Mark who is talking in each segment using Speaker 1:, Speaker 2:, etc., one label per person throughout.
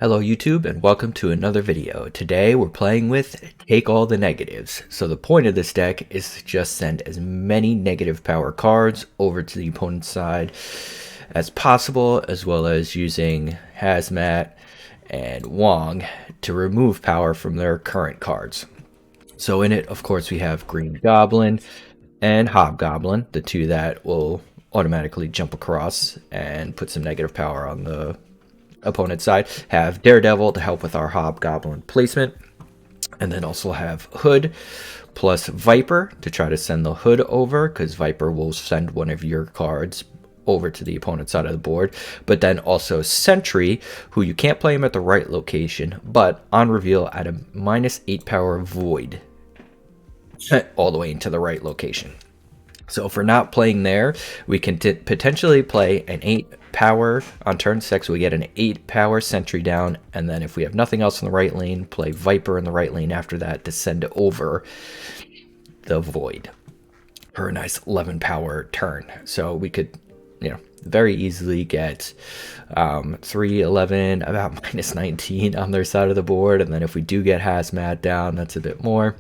Speaker 1: Hello YouTube and welcome to another video. Today we're playing with Take All the Negatives. So the point of this deck is to just send as many negative power cards over to the opponent's side as possible, as well as using Hazmat and Wong to remove power from their current cards. So in it, of course, we have Green Goblin and Hobgoblin, the two that will automatically jump across and put some negative power on the opponent's side. Have Daredevil to help with our Hobgoblin placement, and then also have Hood plus Viper to try to send the Hood over, because Viper will send one of your cards over to the opponent's side of the board. But then also Sentry, who you can't play him at the right location, but on reveal at a -8 power Void all the way into the right location. So if we're not playing there, we can potentially play an 8 power on turn 6. We get an 8 power Sentry down, and then if we have nothing else in the right lane, play Viper in the right lane after that to send over the Void for a nice 11 power turn. So we could, very easily get 3-11, about -19 on their side of the board. And then if we do get Hazmat down, that's a bit more.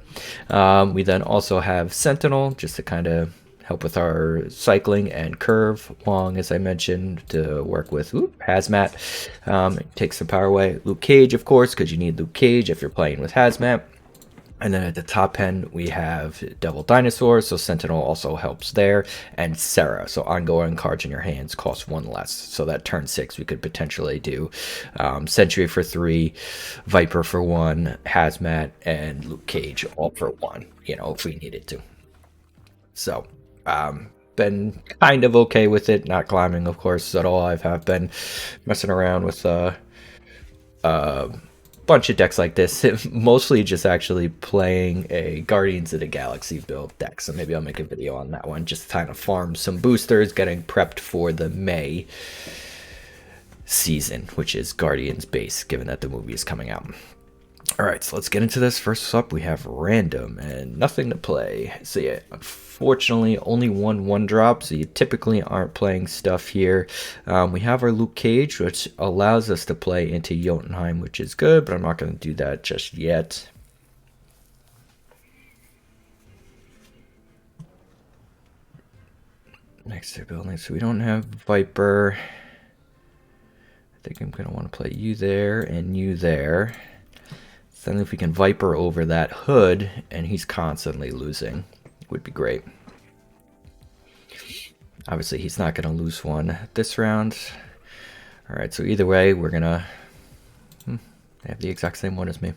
Speaker 1: We then also have Sentinel just to kind of help with our cycling, and Curve Wong, as I mentioned, to work with Hazmat. Take some power away. Luke Cage, of course, because you need Luke Cage if you're playing with Hazmat. And then at the top end, we have Devil Dinosaur, so Sentinel also helps there, and Sarah, so ongoing cards in your hands cost 1 less. So that turn 6, we could potentially do Sentry for 3, Viper for 1, Hazmat, and Luke Cage all for 1, if we needed to. So, been kind of okay with it, not climbing, of course, at all. I've been messing around with bunch of decks like this, mostly just actually playing a Guardians of the Galaxy build deck, so maybe I'll make a video on that one, just kind of farm some boosters, getting prepped for the May season, which is Guardians base, given that the movie is coming out. Alright, so let's get into this. First up, we have random and nothing to play. So yeah, unfortunately, only one drop, so you typically aren't playing stuff here. We have our Luke Cage, which allows us to play into Jotunheim, which is good, but I'm not going to do that just yet. Next to building, so we don't have Viper. I think I'm going to want to play you there and you there. Then if we can Viper over that Hood, and he's constantly losing, would be great. Obviously, he's not going to lose one this round. Alright, so either way, we're going to... They have the exact same one as me.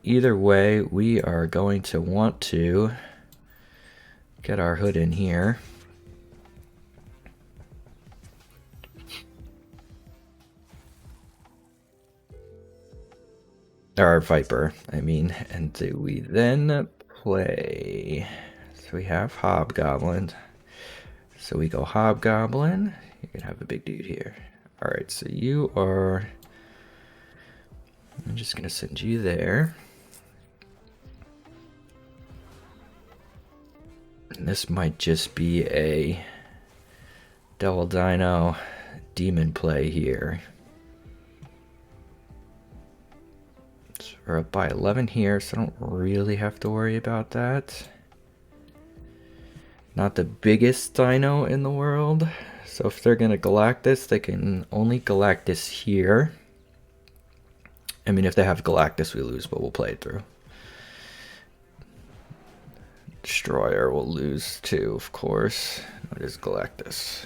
Speaker 1: Either way, we are going to want to get our Hood in here. Our Viper, I mean. And do we then play... So we have Hobgoblin. So we go Hobgoblin. You can have a big dude here. Alright, so you are... I'm just going to send you there. And this might just be a Devil Dino Demon play here. We're up by 11 here, so I don't really have to worry about that. Not the biggest dino in the world, so if they're going to Galactus, they can only Galactus here. I mean, if they have Galactus, we lose, but we'll play it through. Destroyer will lose too, of course. It is Galactus.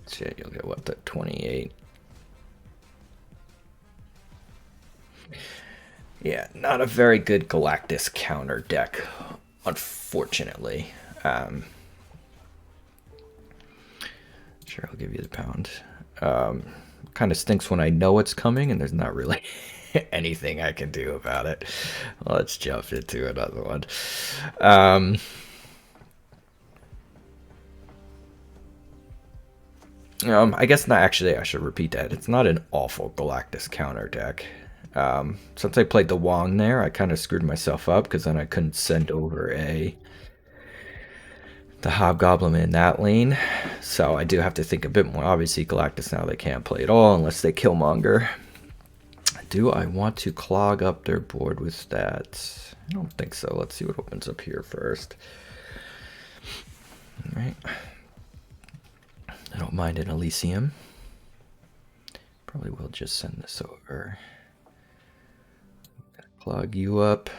Speaker 1: So yeah, you'll get what, that 28. Yeah, not a very good Galactus counter deck, unfortunately. Sure, I'll give you the pound. Kind of stinks when I know it's coming and there's not really anything I can do about it. Let's jump into another one. I guess not. Actually, I should repeat that. It's not an awful Galactus counter deck. Since I played the Wong there, I kind of screwed myself up because then I couldn't send over a the Hobgoblin in that lane. So I do have to think a bit more. Obviously, Galactus now they can't play at all unless they Killmonger. Do I want to clog up their board with that? I don't think so. Let's see what opens up here first. All right. I don't mind an Elysium. Probably will just send this over. Clog you up.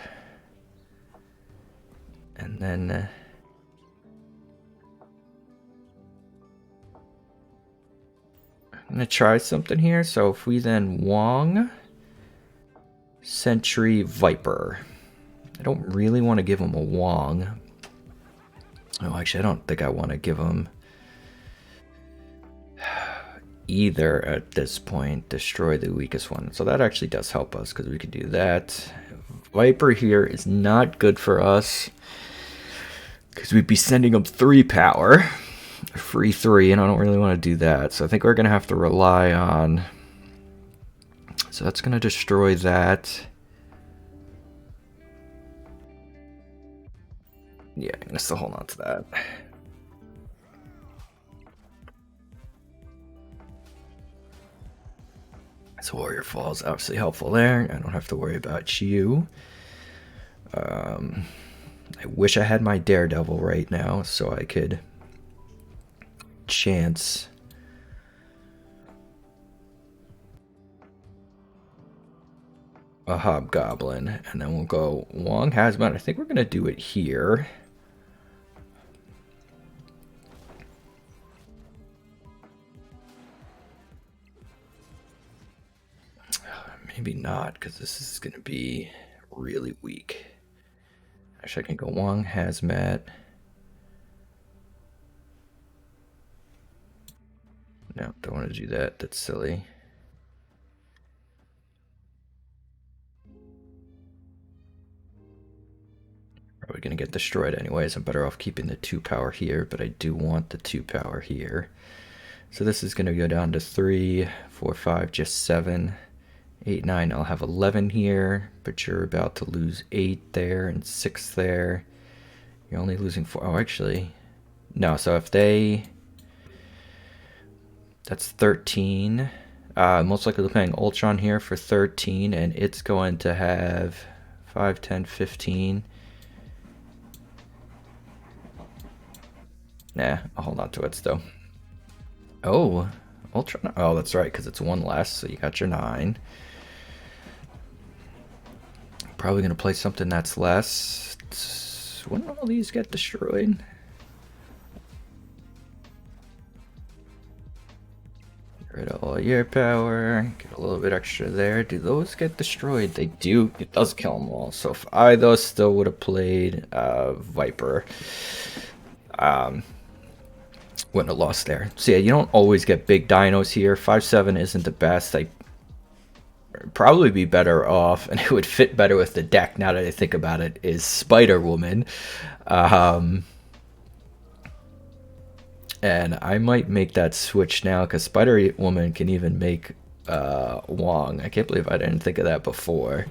Speaker 1: And then I'm going to try something here. So if we then Wong, Sentry, Viper. I don't really want to give him a Wong. Oh, actually, I don't think I want to give him either at this point. Destroy the weakest one. So that actually does help us because we can do that. Viper here is not good for us because we'd be sending him 3 power. Free 3, and I don't really want to do that. So I think we're going to have to rely on... So that's going to destroy that. Yeah, I'm going to still hold on to that. So Warrior Falls obviously helpful there. I don't have to worry about you. I wish I had my Daredevil right now so I could chance a Hobgoblin, and then we'll go Wong Hazmat. I think we're gonna do it here. Maybe not, because this is gonna be really weak. Actually, I can go Wong Hazmat. No, don't want to do that. That's silly. Probably going to get destroyed anyways. I'm better off keeping the 2 power here, but I do want the 2 power here. So this is going to go down to 3, 4, 5, just 7, 8, 9. I'll have 11 here, but you're about to lose 8 there and 6 there. You're only losing 4. Oh, actually, no. So if they... That's 13. Most likely they're playing Ultron here for 13, and it's going to have 5, 10, 15. Nah, I'll hold on to it still. Oh, Ultron. Oh, that's right, because it's 1 less, so you got your 9. Probably going to play something that's less. Wouldn't all these get destroyed? Get rid of all your power. Get a little bit extra there. Do those get destroyed? They do. It does kill them all. So if I, though, still would have played Viper, wouldn't have lost there. So yeah, you don't always get big dinos here. 5/7 isn't the best. I probably be better off, and it would fit better with the deck now that I think about it, is Spider-Woman. And I might make that switch now because Spider-Woman can even make Wong. I can't believe I didn't think of that before.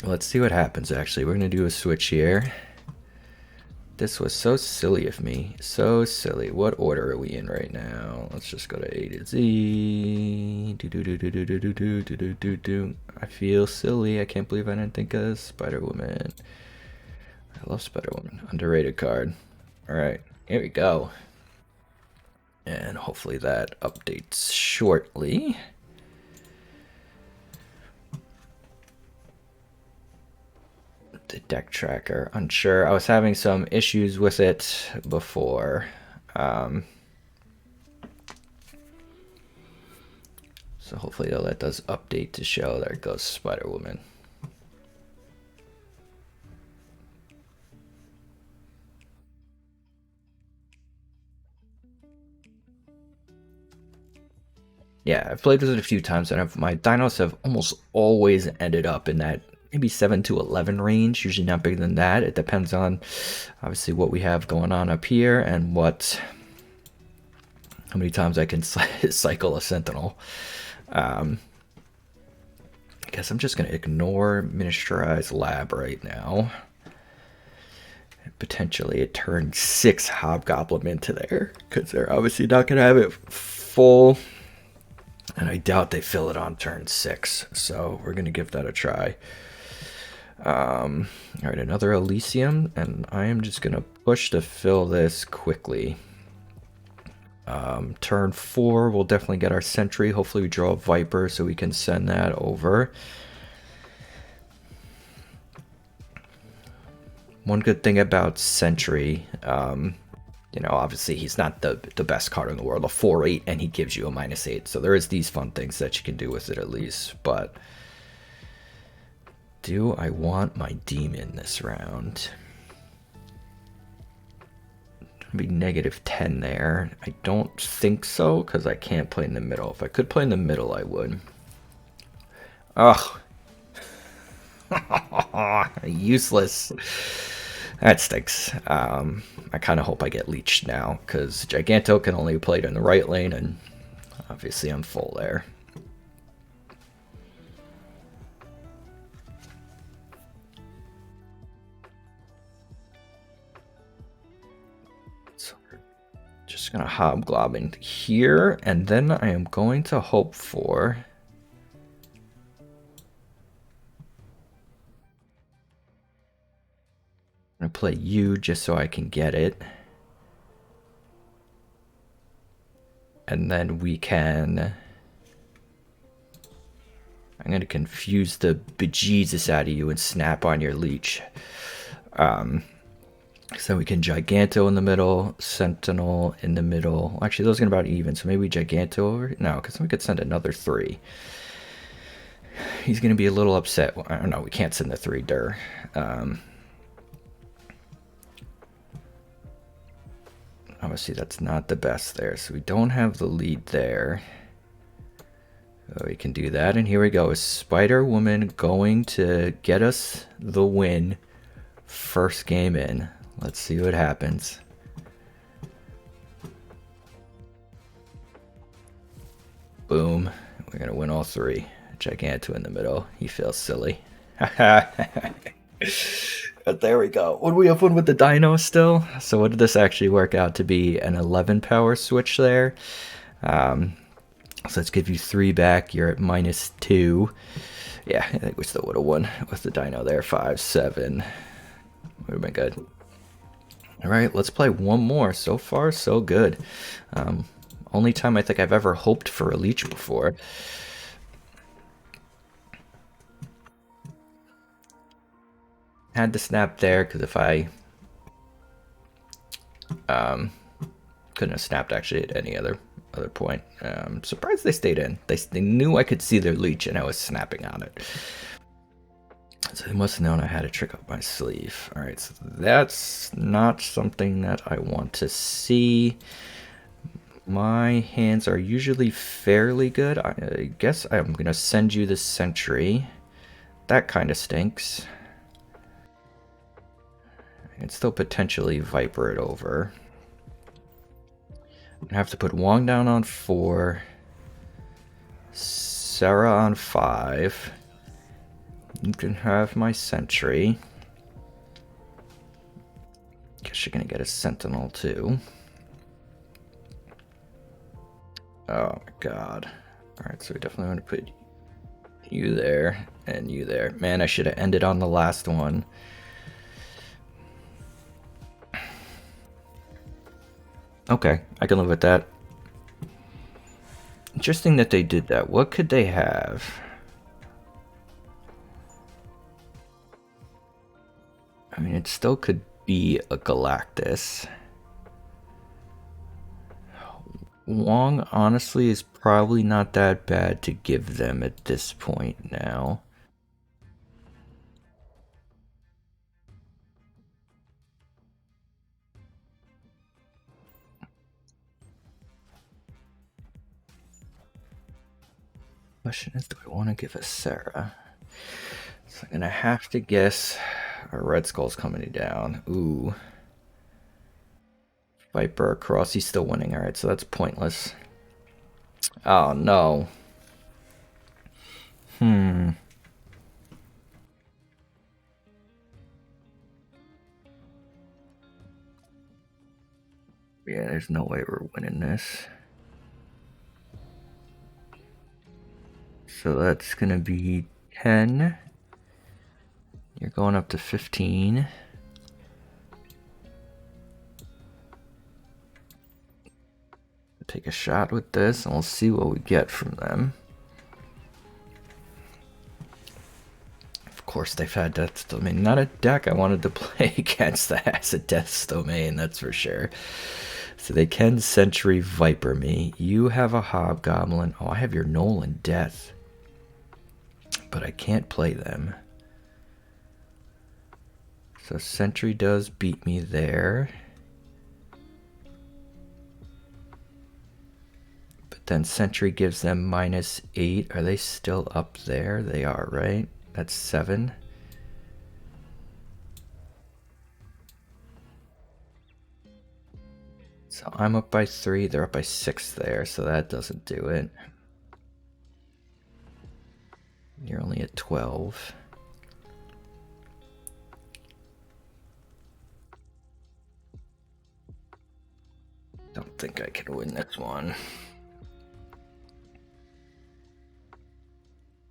Speaker 1: Let's see what happens, actually. We're going to do a switch here. This was so silly of me. So silly. What order are we in right now? Let's just go to A to Z. I feel silly. I can't believe I didn't think of Spider-Woman. I love Spider-Woman. Underrated card. Alright, here we go. And hopefully that updates shortly. The deck tracker, unsure. I was having some issues with it before. So hopefully they'll let us update to show. There goes Spider-Woman. Yeah, I've played with it a few times, and my dinos have almost always ended up in that maybe 7 to 11 range, usually not bigger than that. It depends on, obviously, what we have going on up here and how many times I can cycle a Sentinel. I guess I'm just going to ignore Miniaturized Lab right now. potentially a turn 6 Hobgoblin into there, because they're obviously not going to have it full. And I doubt they fill it on turn 6, so we're going to give that a try. All right, another Elysium, and I am just going to push to fill this quickly. Turn 4, we'll definitely get our Sentry. Hopefully we draw a Viper so we can send that over. One good thing about Sentry, you know, obviously he's not the best card in the world, a 4/8, and he gives you a -8. So there is these fun things that you can do with it at least. But do I want my Demon this round? Be -10 there. I don't think so, because I can't play in the middle. If I could play in the middle, I would. Ugh. Useless. That stinks. I kind of hope I get leeched now, because Giganto can only be played in the right lane, and obviously I'm full there. So we're just going to Hobgoblin here, and then I am going to hope for... I'm going to play you just so I can get it. And then we can... I'm going to confuse the bejesus out of you and snap on your leech. So we can Giganto in the middle, Sentinel in the middle. Actually, those are about even, so maybe Giganto over... No, because we could send another 3. He's going to be a little upset. I don't know, we can't send the 3 Dur. Obviously, that's not the best there, so we don't have the lead there. So we can do that, and here we go. Is Spider-Woman going to get us the win first game in? Let's see what happens. Boom. We're going to win all 3. Giganto in the middle. He feels silly. But there we go. Would we have one with the Dino still? So what did this actually work out to be? An 11 power switch there. So let's give you 3 back. You're at -2. Yeah, I think we still would have won with the Dino there. 5, 7. Would have been good. All right, let's play one more. So far, so good. Only time I think I've ever hoped for a leech before. Had to snap there because if I couldn't have snapped actually at any other point. Surprised they stayed in. They knew I could see their leech and I was snapping on it. So they must have known I had a trick up my sleeve. All right, so that's not something that I want to see. My hands are usually fairly good. I guess I'm gonna send you the Sentry. That kind of stinks. I can still potentially Viper it over. I'm gonna have to put Wong down on 4, Sarah on 5. You can have my Sentry. Guess you're gonna get a Sentinel too. Oh my god. Alright, so we definitely want to put you there and you there. Man, I should have ended on the last one. Okay, I can live with that. Interesting that they did that. What could they have? I mean, it still could be a Galactus. Wong, honestly, is probably not that bad to give them at this point now. Question is, do I want to give a Sarah? So I'm gonna have to guess our Red Skull's coming down. Ooh. Viper across, he's still winning. Alright, so that's pointless. Oh no. Yeah, there's no way we're winning this. So that's gonna be 10. You're going up to 15. Take a shot with this and we'll see what we get from them. Of course, they've had Death's Domain. Not a deck I wanted to play against that has a Death's Domain, that's for sure. So they can Sentry Viper me. You have a Hobgoblin. Oh, I have your Nolan Death. But I can't play them. So Sentry does beat me there. But then Sentry gives them -8. Are they still up there? They are, right? That's 7. So I'm up by 3. They're up by 6 there, so that doesn't do it. You're only at 12. Don't think I can win this one.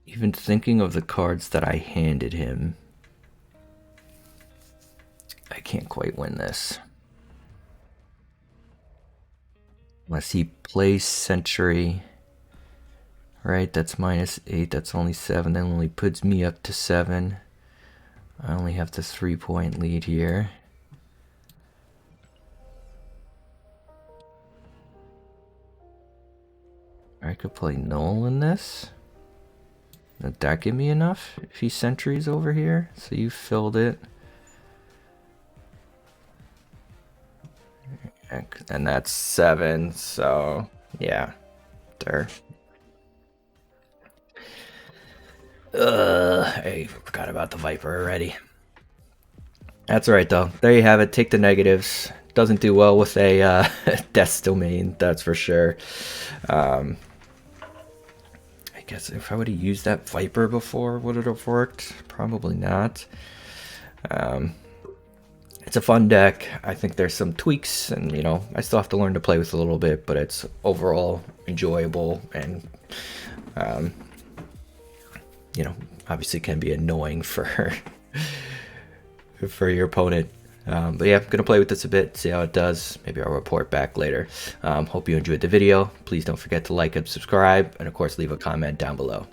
Speaker 1: Even thinking of the cards that I handed him, I can't quite win this. Unless he plays Sentry. Right, that's -8, that's only 7. That only puts me up to 7. I only have the 3-point lead here. I could play Null in this. Would that give me enough if he Sentries over here? So you filled it. And that's 7, so yeah. There. I forgot about the Viper already. That's alright though. There you have it. Take the negatives. Doesn't do well with a Death's Domain, that's for sure. I guess if I would have used that Viper before, would it have worked? Probably not. It's a fun deck. I think there's some tweaks, and you know, I still have to learn to play with a little bit, but it's overall enjoyable, and you know, obviously can be annoying for for your opponent. But yeah, I'm gonna play with this a bit, see how it does. Maybe I'll report back later. Hope you enjoyed the video. Please don't forget to like and subscribe, and of course leave a comment down below.